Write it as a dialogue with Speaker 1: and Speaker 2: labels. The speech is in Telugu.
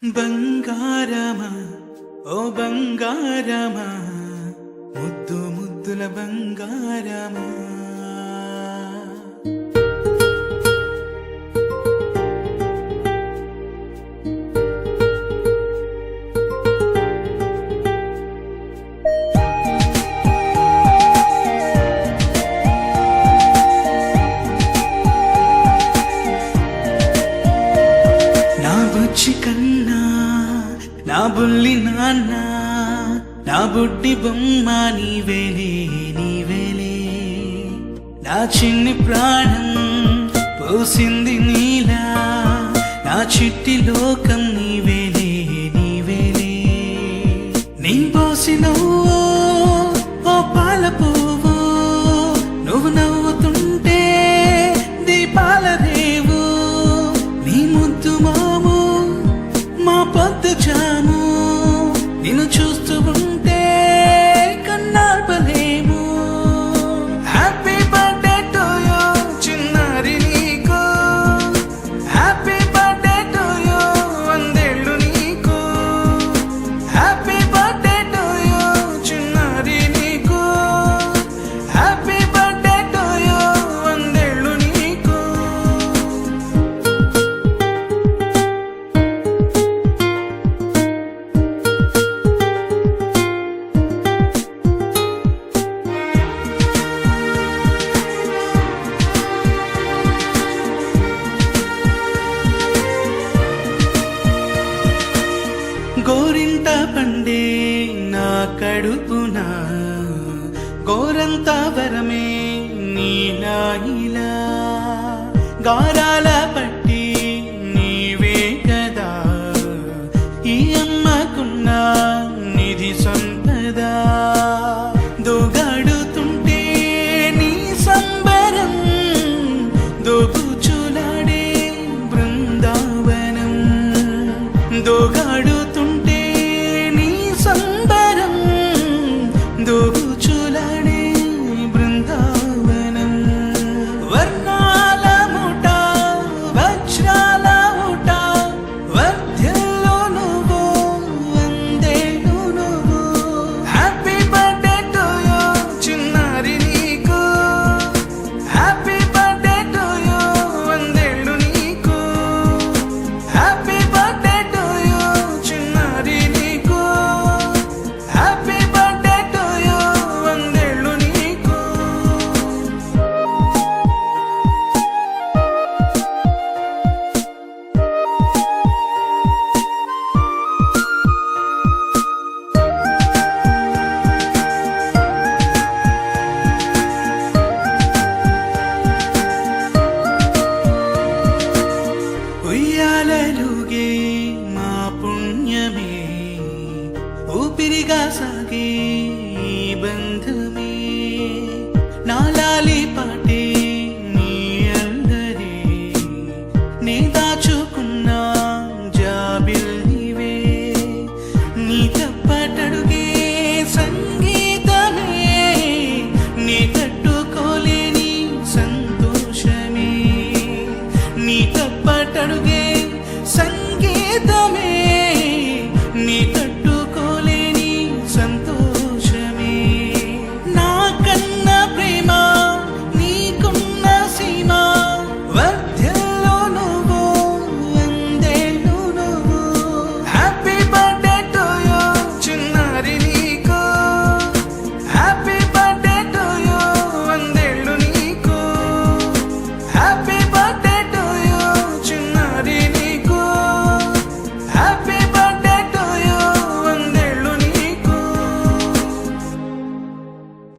Speaker 1: బంగారమా ఓ బంగారమా ముద్దు ముద్దుల బంగారమా నా బుజ్జి కన్నా నా బుల్లి నాన్న నా బుడ్డి బొమ్మ నీవేలే నీవేలే నా చిన్ని ప్రాణం పోసింది నీలా నా చిట్టి లోకం నీవేలే నీవేలే నీ పోసినవో ఓ పాల పువ్వు నువ్వు నవ్వుతుంటే దీపాల రేవు నీ ముద్దు మాము మా పొద్దు జాము నిన్ను చూస్తూ ఉంటే కన్నార్పలేము. హ్యాపీ బర్త్డే టు యూ చిన్నారి నీకు, హ్యాపీ బర్త్డే టు యూ వందేళ్ళు నీకు, హ్యాపీ బర్త్డే టు యూ చిన్నారి నీకు, హ్యాపీ బర్త్డే టు యూ వందేళ్ళు నీకు. గోరింట పండే నా కడుపున గోరంత వరమే నీలా ఇలా గారాల పట్టి నీవే కదా ఈ అమ్మకున్న నిధి సంపద దోగాడుతుంటే నీ సంబరం దోబుచులాడే బృందావనం దోగాడుతుంటే నీ సంబరం దోబుచులాడే బృందావనం వర్ణాల ముఠ వజ్రాల ఊట వర్ధ్యలో నువ్వు వందేళ్ళు నువ్వు. హ్యాపీ బర్త్డే టు యూ చిన్నారి నీకు, హ్యాపీ బర్త్డే టు యూ వందేళ్ళు నీకు, హ్యాపీ బర్త్డే టు యూ చిన్నారి నీకు, హ్యాపీ బర్త్డే టు యూ వందేళ్ళు నీకు. ఉయ్యాలలుగే మా పుణ్యమే ఊపిరిగా సాగే